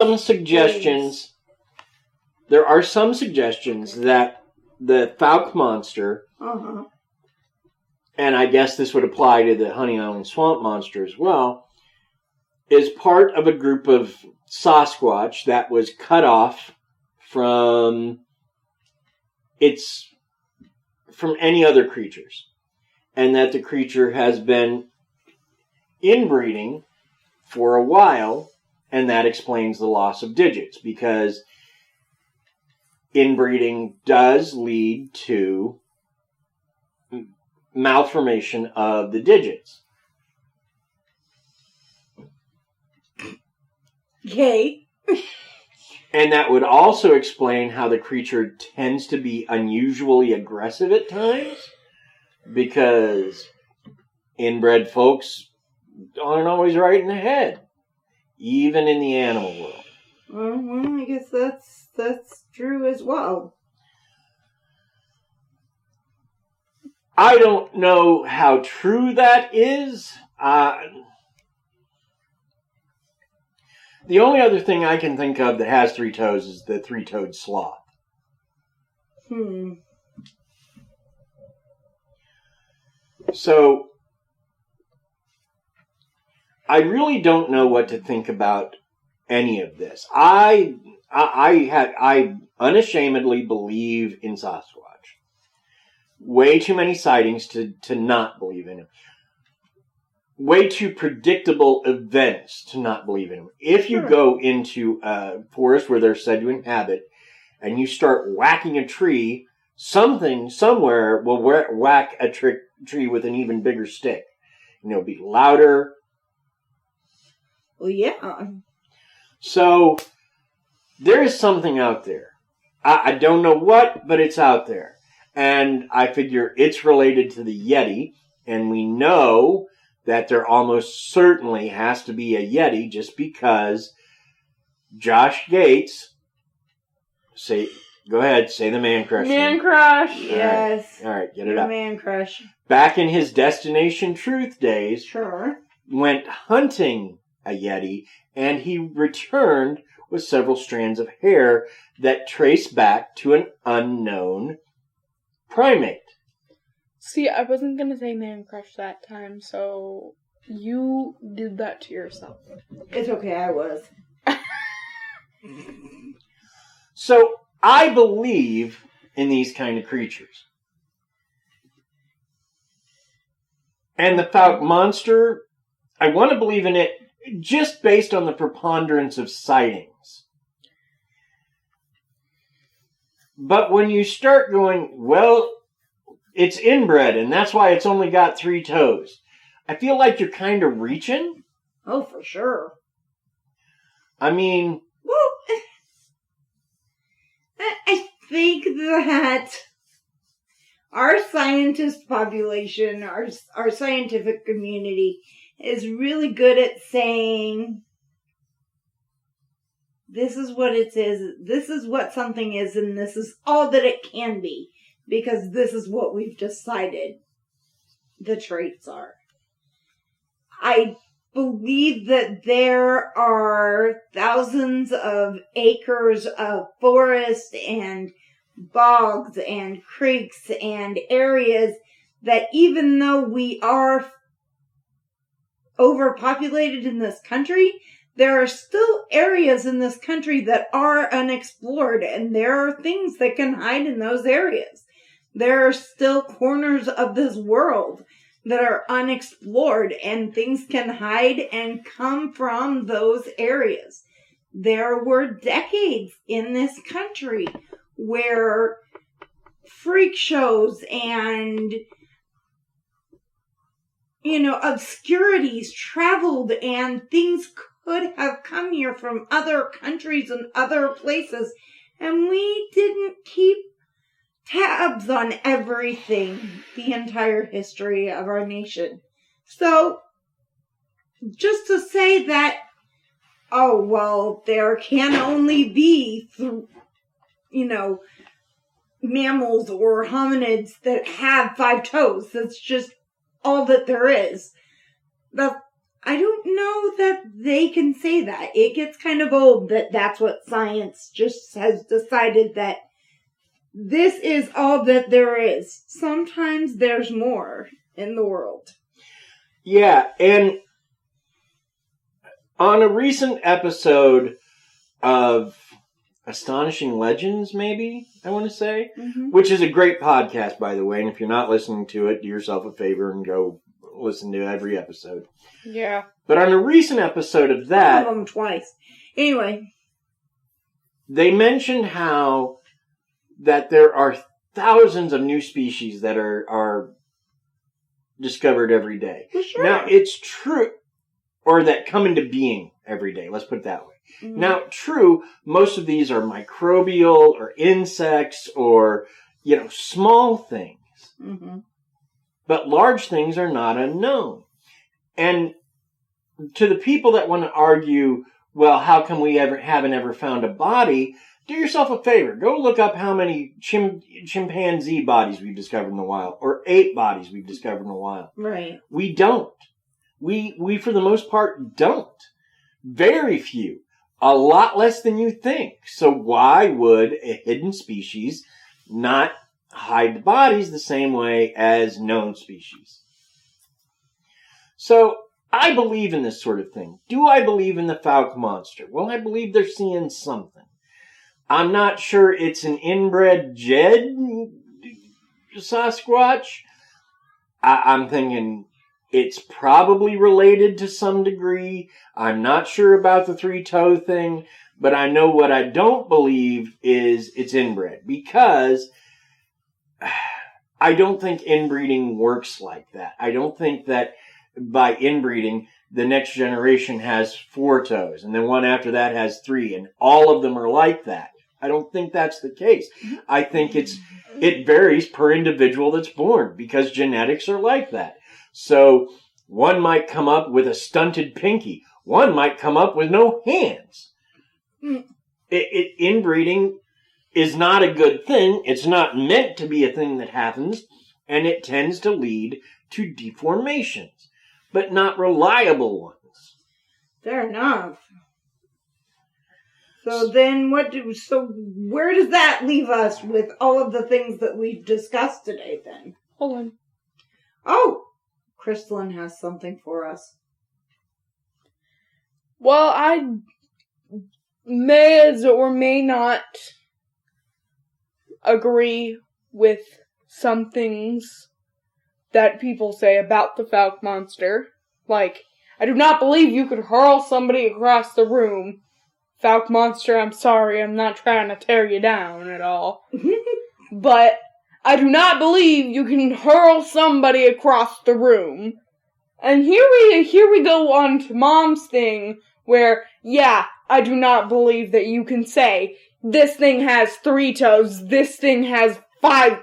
some suggestions. There are some suggestions that the Fouke monster, and I guess this would apply to the Honey Island Swamp monster as well, is part of a group of Sasquatch that was cut off from any other creatures, and that the creature has been inbreeding for a while, and that explains the loss of digits, because inbreeding does lead to malformation of the digits. Okay. And that would also explain how the creature tends to be unusually aggressive at times, because inbred folks aren't always right in the head, even in the animal world. Well, I guess that's true as well. I don't know how true that is. The only other thing I can think of that has 3 toes is the 3-toed sloth. So, I really don't know what to think about any of this. I unashamedly believe in Sasquatch. Way too many sightings to not believe in him. Way too predictable events to not believe in him. If you go into a forest where they're said to inhabit, and you start whacking a tree, something somewhere will whack a tree with an even bigger stick. And it'll be louder. Well, yeah. So, there is something out there. I don't know what, but it's out there. And I figure it's related to the Yeti, and we know that there almost certainly has to be a Yeti, just because Josh Gates, go ahead, say the man crush. Man crush. Yes. All right, get it up. Man crush. Back in his Destination Truth days, Sure. went hunting a Yeti, and he returned with several strands of hair that trace back to an unknown primate. See, I wasn't going to say man crush that time, so you did that to yourself. It's okay, I was. So, I believe in these kind of creatures. And the Fouke monster, I want to believe in it just based on the preponderance of sightings. But when you start going, well, it's inbred, and that's why it's only got 3 toes, I feel like you're kind of reaching. Oh, for sure. I mean... Well, I think that our scientist population, our scientific community, is really good at saying, this is what it is, this is what something is, and this is all that it can be, because this is what we've decided the traits are. I believe that there are thousands of acres of forest and bogs and creeks and areas that, even though we are overpopulated in this country, there are still areas in this country that are unexplored, and there are things that can hide in those areas. There are still corners of this world that are unexplored, and things can hide and come from those areas. There were decades in this country where freak shows and, obscurities traveled, and things could have come here from other countries and other places, and we didn't keep tabs on everything the entire history of our nation. So, just to say that, oh, well, there can only be, mammals or hominids that have 5 toes. That's just all that there is. I don't know that they can say that. It gets kind of old that that's what science just has decided, that this is all that there is. Sometimes there's more in the world. Yeah, and on a recent episode of Astonishing Legends, maybe, I want to say, which is a great podcast, by the way, and if you're not listening to it, do yourself a favor and go listen to every episode. Yeah. But on a recent episode of that... One of them twice. Anyway. They mentioned how that there are thousands of new species that are discovered every day. Well, sure. Now, it's true, or that come into being every day, let's put it that way. Mm-hmm. Now, true, most of these are microbial or insects or, small things. Mm-hmm. But large things are not unknown. And to the people that want to argue, well, how come we haven't ever found a body? Do yourself a favor. Go look up how many chimpanzee bodies we've discovered in the wild, or ape bodies we've discovered in the wild. Right. We don't. We for the most part, don't. Very few. A lot less than you think. So why would a hidden species not hide bodies the same way as known species? So I believe in this sort of thing. Do I believe in the Fouke monster? Well, I believe they're seeing something. I'm not sure it's an inbred Jed Sasquatch. I'm thinking it's probably related to some degree. I'm not sure about the three-toe thing, but I know what I don't believe is it's inbred, because I don't think inbreeding works like that. I don't think that by inbreeding, the next generation has 4 toes, and then one after that has 3, and all of them are like that. I don't think that's the case. I think it varies per individual that's born, because genetics are like that. So one might come up with a stunted pinky. One might come up with no hands. Inbreeding is not a good thing. It's not meant to be a thing that happens, and it tends to lead to deformations, but not reliable ones. Fair enough. So then where does that leave us with all of the things that we've discussed today then? Hold on. Oh! Crystalline has something for us. Well, I may or may not agree with some things that people say about the Fouke monster. Like, I do not believe you could hurl somebody across the room. Fouke monster, I'm sorry, I'm not trying to tear you down at all. But I do not believe you can hurl somebody across the room. And here we go on to Mom's thing, where, yeah, I do not believe that you can say, this thing has 3 toes, this thing has 5,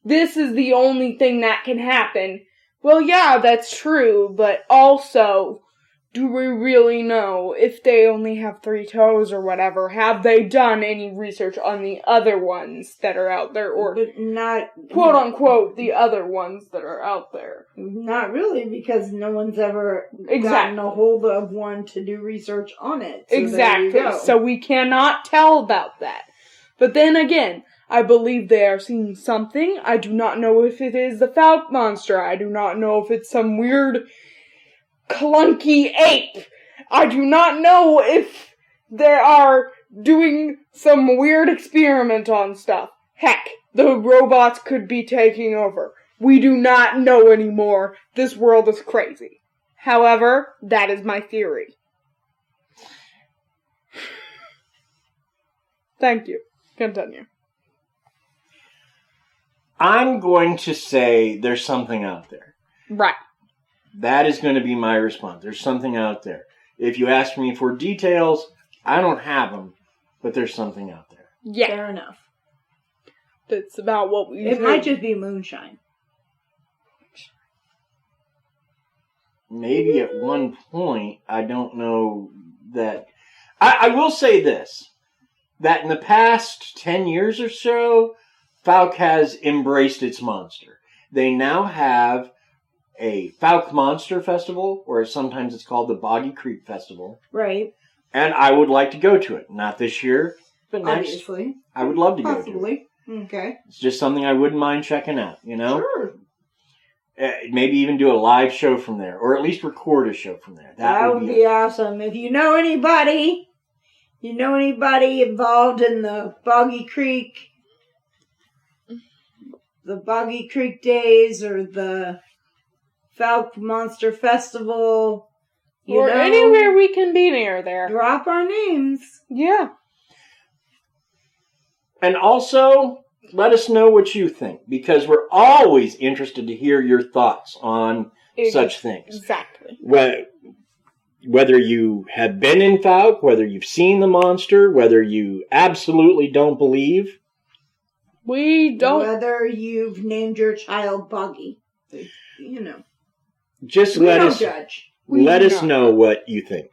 this is the only thing that can happen. Well, yeah, that's true, but also, do we really know if they only have 3 toes or whatever? Have they done any research on the other ones that are out there? Or, but not... quote unquote, the other ones that are out there? Not really, because no one's ever Exactly. gotten a hold of one to do research on it. So Exactly. there you go. So we cannot tell about that. But then again, I believe they are seeing something. I do not know if it is the Fouke monster. I do not know if it's some weird clunky ape. I do not know if they are doing some weird experiment on stuff. Heck, the robots could be taking over. We do not know anymore. This world is crazy. However, that is my theory. Thank you. Continue. I'm going to say there's something out there. Right. That is going to be my response. There's something out there. If you ask me for details, I don't have them, but there's something out there. Yeah. Fair enough. That's about what we It might just be moonshine. Maybe at one point, I don't know that... I will say this, that in the past 10 years or so, Fouke has embraced its monster. They now have a Fouke Monster Festival, or sometimes it's called the Boggy Creek Festival. Right. And I would like to go to it. Not this year, but next. Obviously. I would love to go to it. Possibly. Okay. It's just something I wouldn't mind checking out, Sure. Maybe even do a live show from there, or at least record a show from there. That would be awesome. If you know anybody involved in the Boggy Creek days, or the Fouke Monster Festival, or anywhere we can be near there. Drop our names. Yeah. And also, let us know what you think, because we're always interested to hear your thoughts on such things. Exactly. Whether you have been in Fouke, whether you've seen the monster, whether you absolutely don't believe. We don't. Whether you've named your child Boggy. Just we let don't us judge. Let us know what you think.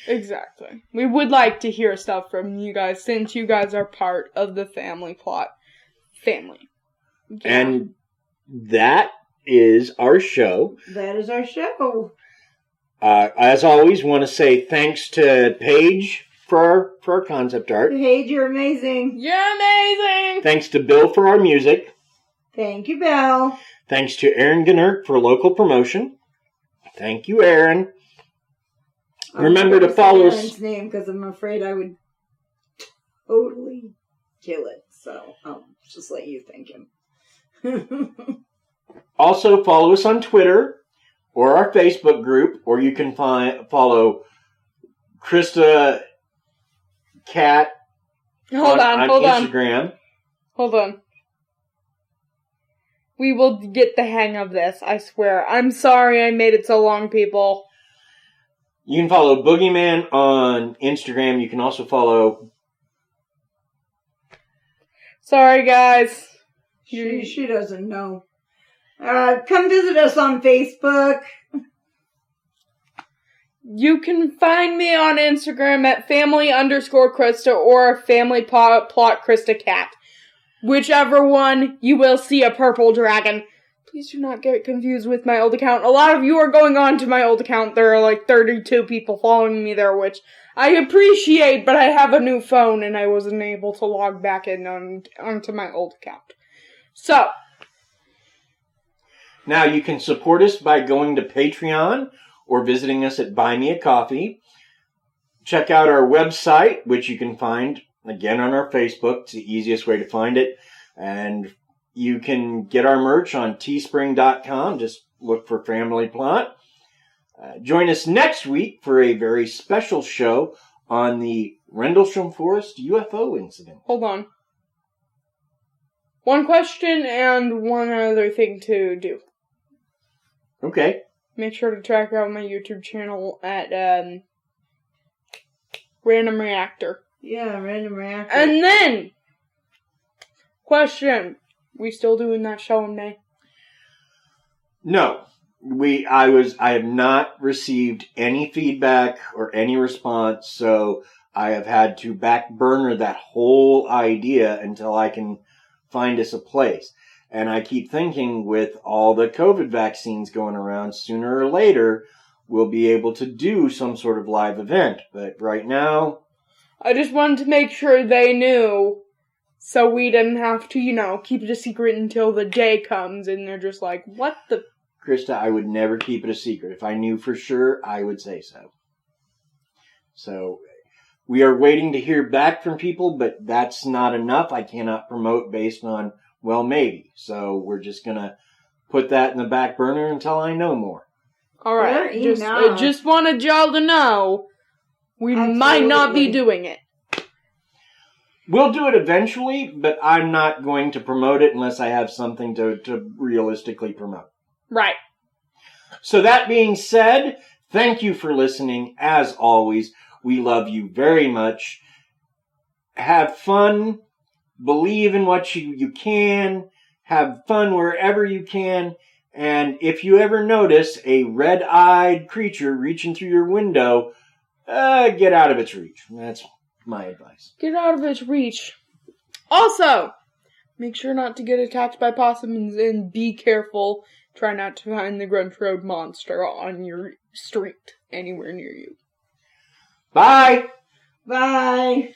Exactly. We would like to hear stuff from you guys, since you guys are part of the family. Yeah. And that is our show. That is our show. As always, want to say thanks to Paige for our concept art. Paige, you're amazing. You're amazing. Thanks to Bill for our music. Thank you, Bill. Thanks to Aaron Gennert for local promotion. Thank you, Aaron. Remember to follow us. Aaron's name, because I'm afraid I would totally kill it. So I'll just let you thank him. Also, follow us on Twitter or our Facebook group, or you can follow Krysta Cat on Instagram. Hold on. We will get the hang of this, I swear. I'm sorry I made it so long, people. You can follow Boogeyman on Instagram. You can also follow... Sorry, guys. She doesn't know. Come visit us on Facebook. You can find me on Instagram at family_Krysta or family plot Krysta Cat. Whichever one, you will see a purple dragon. Please do not get confused with my old account. A lot of you are going on to my old account. There are like 32 people following me there, which I appreciate, but I have a new phone and I wasn't able to log back in onto my old account. So. Now you can support us by going to Patreon or visiting us at Buy Me a Coffee. Check out our website, which you can find, again, on our Facebook. It's the easiest way to find it. And you can get our merch on teespring.com. Just look for Family Plot. Join us next week for a very special show on the Rendlesham Forest UFO incident. Hold on. One question and one other thing to do. Okay. Make sure to check out my YouTube channel at Random Reactor. Yeah, Random Reactor. And then, question: we still doing that show in May? No, I have not received any feedback or any response, so I have had to back burner that whole idea until I can find us a place. And I keep thinking, with all the COVID vaccines going around, sooner or later we'll be able to do some sort of live event. But right now, I just wanted to make sure they knew, so we didn't have to, keep it a secret until the day comes, and they're just like, what the... Krysta, I would never keep it a secret. If I knew for sure, I would say so. So, we are waiting to hear back from people, but that's not enough. I cannot promote based on, well, maybe. So, we're just gonna put that in the back burner until I know more. Alright, I just wanted y'all to know, we might not be doing it. We'll do it eventually, but I'm not going to promote it unless I have something to realistically promote. Right. So that being said, thank you for listening. As always, we love you very much. Have fun. Believe in what you can. Have fun wherever you can. And if you ever notice a red-eyed creature reaching through your window, get out of its reach. That's my advice. Get out of its reach. Also, make sure not to get attacked by possums and be careful Try not to find the Grunch Road monster on your street anywhere near you. Bye! Bye.